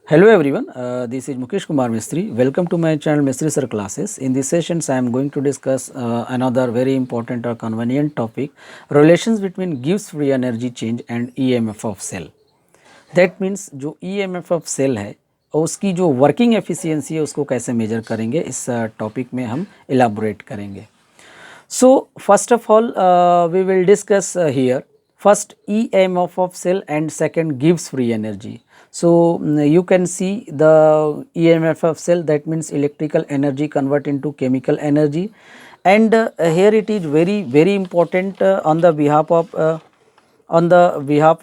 Hello everyone, this is Mukesh Kumar Mistry. Welcome to my channel Mistry Sir Classes. In this sessions, I am going to discuss another very important or convenient topic, relations between Gibbs free energy change and EMF of cell. That means जो EMF of cell है और उसकी जो working efficiency है उसको कैसे major करेंगे, इस टॉपिक में हम इलाबोरेट करेंगे. So first of all, we will discuss here first EMF of cell and second Gibbs free energy. So you can see the EMF of cell, that means electrical energy convert into chemical energy, and here it is very important on the behalf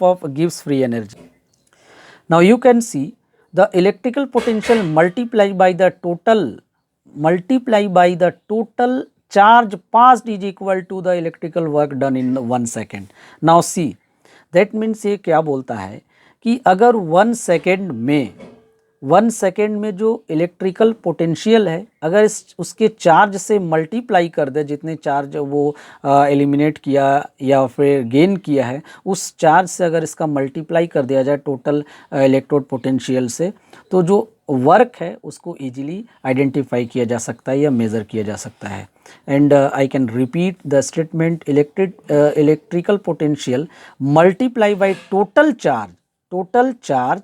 of Gibbs free energy. Now you can see the electrical potential multiplied by the total charge passed is equal to the electrical work done in 1 second. Now see, that means ये क्या बोलता है कि अगर 1 second में जो electrical potential है, अगर उसके चार्ज से मल्टीप्लाई कर दे, जितने चार्ज वो एलिमिनेट किया या फिर गेन किया है, उस चार्ज से अगर इसका मल्टीप्लाई कर दिया जाए टोटल इलेक्ट्रोड पोटेंशियल से, तो जो वर्क है उसको इजीली आइडेंटिफाई किया जा सकता है या मेज़र किया जा सकता है. And I can repeat the statement, electrical potential multiply by total charge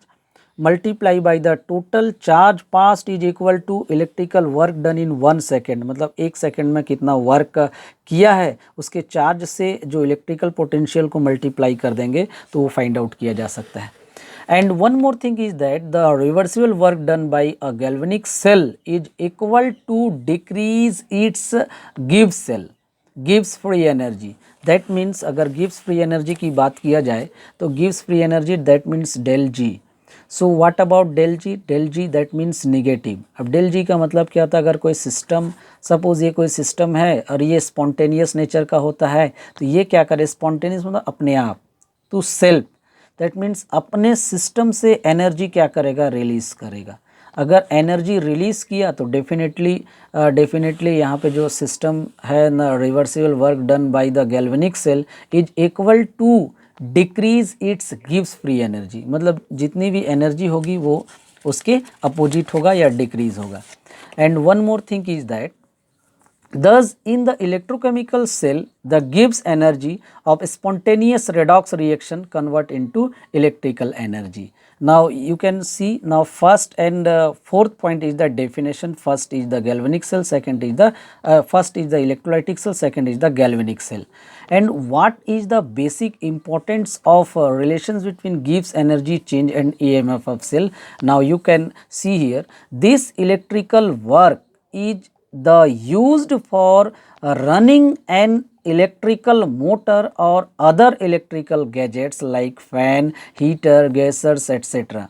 multiply by the total charge past is equal to electrical work done in 1 second. मतलब 1 सेकेंड में कितना वर्क किया है उसके चार्ज से जो इलेक्ट्रिकल पोटेंशियल को multiply कर देंगे तो वो फाइंड आउट किया जा सकता है. And one more thing is that the reversible work done by a galvanic cell is equal to decrease its Gibbs free energy. That means अगर Gibbs free energy की बात किया जाए तो Gibbs free energy that means del G. So what about del G? Del G that means negative. अब del G का मतलब क्या होता है? अगर कोई सिस्टम, सपोज ये कोई सिस्टम है और ये स्पॉन्टेनियस नेचर का होता है, तो ये क्या करे? स्पॉन्टेनियस मतलब अपने आप, तो सेल्फ, दैट मीन्स अपने सिस्टम से एनर्जी क्या करेगा? रिलीज़ करेगा. अगर एनर्जी रिलीज़ किया तो डेफिनेटली यहाँ पे जो सिस्टम है ना, reversible work done by the galvanic cell is equal to decrease its gives free energy. मतलब जितनी भी एनर्जी होगी वो उसके अपोजिट होगा या डिक्रीज होगा. And one more thing is that thus in the electrochemical cell the Gibbs energy of spontaneous redox reaction convert into electrical energy. Now you can see, now first and fourth point is the definition. First is the galvanic cell, second is the first is the electrolytic cell, second is the galvanic cell. And what is the basic importance of relations between Gibbs energy change and EMF of cell? Now you can see here, this electrical work is the used for running an electrical motor or other electrical gadgets like fan, heater, gassers etc.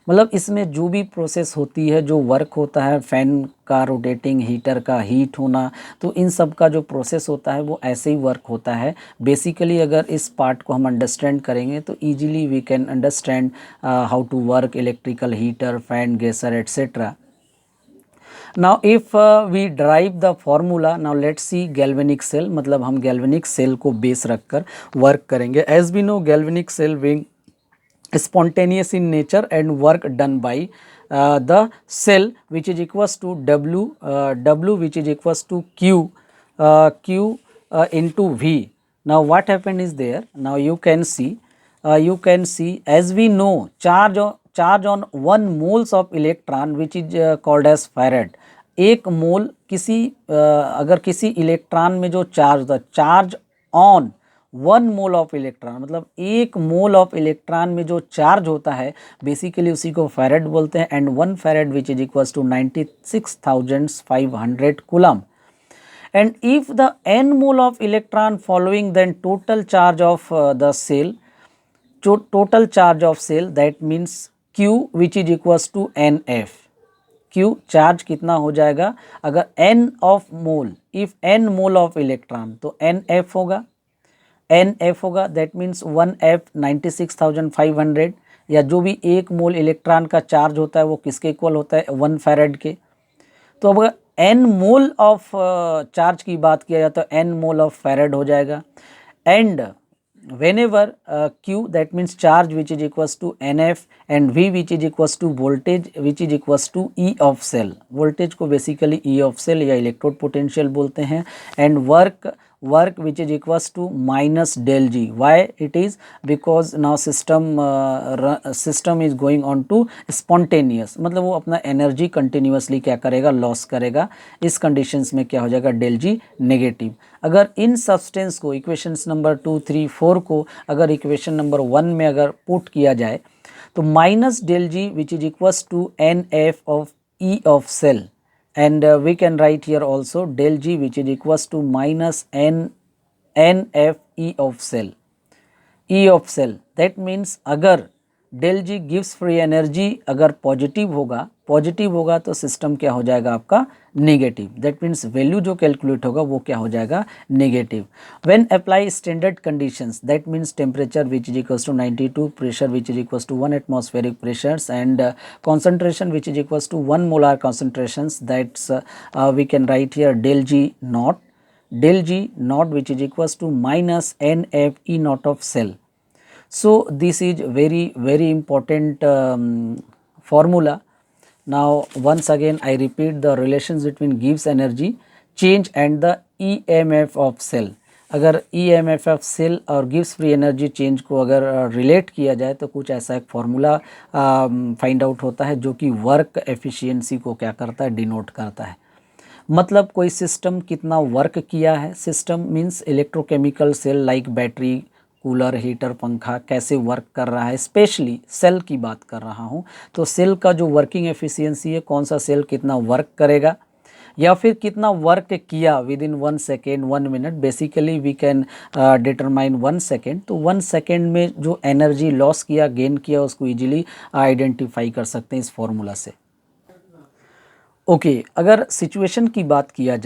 मतलब इसमें जो भी process होती है, जो work होता है, fan का रोटेटिंग, हीटर का हीट होना, तो इन सब का जो प्रोसेस होता है वो ऐसे ही वर्क होता है. बेसिकली अगर इस पार्ट को हम अंडरस्टैंड करेंगे तो easily we can understand how to work electrical heater, fan, geyser etcetera. Now if we derive the formula, now let's see galvanic cell. मतलब हम galvanic cell को बेस रखकर वर्क करेंगे. As we know, galvanic cell being spontaneous in nature and work done by the cell which is equals to W which is equals to Q into V. Now what happened is there, now you can see as we know charge on 1 moles of electron which is called as farad. एक मोल अगर किसी electron में जो charge होता है, charge on 1 mole of electron, मतलब 1 mole of electron में जो चार्ज होता है बेसिकली उसी को फैरेड बोलते हैं. And 1 farad which is equals to 96,500 coulomb. And if the n mole of electron following then total charge of the cell, that means Q which is equals to NF. Q charge कितना हो जाएगा? अगर n of mole, if n mole of electron तो NF होगा, that means 1F 96,500, या जो भी 1 मोल electron का चार्ज होता है वो किसके इक्वल होता है? 1 फैरेड के. तो अब n मोल ऑफ चार्ज की बात किया जाए तो n मोल ऑफ फैरेड हो जाएगा. And whenever Q, that means charge, which is equals to NF, and V, which is equals to voltage, which is equals to E of cell. voltage को basically E of cell या electrode potential बोलते हैं, and work which is equals to minus del G. Why it is? Because now system is going on to spontaneous, मतलब वो अपना energy continuously क्या करेगा, loss करेगा. इस कंडीशंस में क्या हो जाएगा, डेल जी नेगेटिव. अगर इन सब्सटेंस को इक्वेशंस नंबर 2, 3, 4 को अगर इक्वेशन नंबर 1 में अगर पुट किया जाए तो minus del G which is equals to N F of E of cell, and we can write here also del G which is equals to minus NF E of cell. E of cell, that means अगर del G gives free energy अगर positive होगा तो system क्या हो जाएगा आपका, negative. That means value जो calculate होगा वो क्या हो जाएगा, negative. When apply standard conditions, that means temperature which is equals to 92, pressure which is equals to 1 atmospheric pressures, and concentration which is equals to 1 molar concentrations, that's we can write here del G naught which is equals to minus NF E naught of cell. So this is very important formula. Now once again I repeat the relations between Gibbs energy change and the EMF of cell. अगर EMF of cell और gives free energy change को अगर relate किया जाए तो कुछ ऐसा एक फार्मूला फाइंड आउट होता है जो कि वर्क एफिशिएंसी को क्या करता है, डिनोट करता है. मतलब कोई सिस्टम कितना वर्क किया है. System means electrochemical cell like battery, cooler, heater, पंखा कैसे वर्क कर रहा है. स्पेशली सेल की बात कर रहा हूँ, तो सेल का जो वर्किंग एफिशिएंसी है, कौन सा सेल कितना वर्क करेगा या फिर कितना वर्क किया with in 1 second 1 minute. Basically we can determine 1 second. तो 1 सेकेंड में जो एनर्जी लॉस किया, गेन किया, उसको इजीली आइडेंटिफाई कर सकते हैं इस फॉर्मूला से. ओके, अगर सिचुएशन की बात किया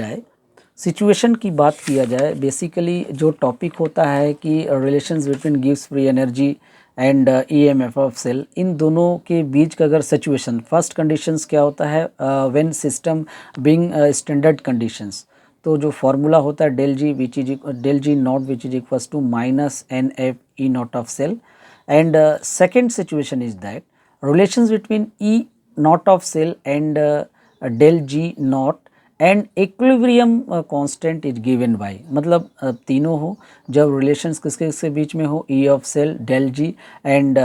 जाए, बेसिकली जो टॉपिक होता है कि रिलेशंस बिटवीन गिव्स free energy and EMF of cell, इन दोनों के बीच का अगर सिचुएशन, फर्स्ट कंडीशंस क्या होता है, when system being standard conditions, तो जो फार्मूला होता है del G naught which is equals to minus NF E naught of cell. And second situation is that relations between E naught of cell and del G naught and equilibrium constant is given by, मतलब तीनों हो, जब relations किसके बीच में हो, E of cell, del G and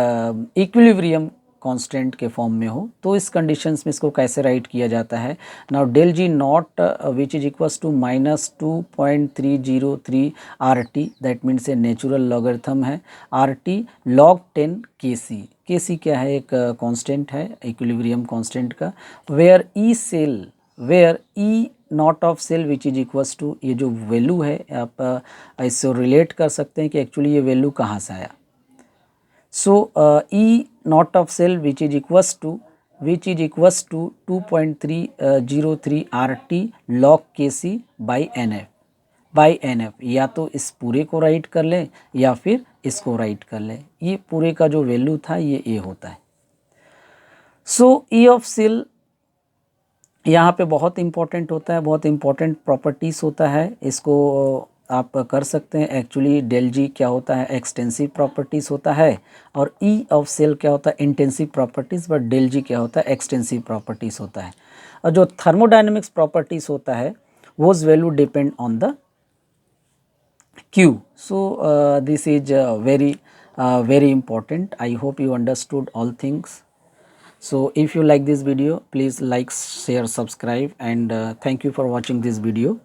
equilibrium constant के form में हो, तो इस कंडीशंस में इसको कैसे राइट किया जाता है. Now del G naught which is equals to minus 2.303 RT, that means a natural logarithm है. RT log 10 KC. KC क्या है, एक कांस्टेंट है इक्विलिब्रियम कांस्टेंट का. Where E naught of cell which is equals to, ये जो value है आप इससे रिलेट कर सकते हैं कि एक्चुअली ये वैल्यू कहाँ से आया. So E naught of cell which is equals to 2.303 RT log KC by NF. या तो इस पूरे को राइट कर लें या फिर इसको राइट कर लें. ये पूरे का जो वैल्यू था ये A होता है. सो E ऑफ सेल यहाँ पे बहुत इंपॉर्टेंट होता है, बहुत इंपॉर्टेंट प्रॉपर्टीज़ होता है. इसको आप कर सकते हैं. एक्चुअली del G क्या होता है, एक्सटेंसिव प्रॉपर्टीज़ होता है, और E ऑफ सेल क्या होता है, intensive properties, but del G क्या होता है, एक्सटेंसिव प्रॉपर्टीज़ होता है. और जो थर्मोडायनेमिक्स प्रॉपर्टीज़ होता है वो value depend on the Q. So this is very important. I hope you understood all things. So if you like this video, please like, share, subscribe, and thank you for watching this video.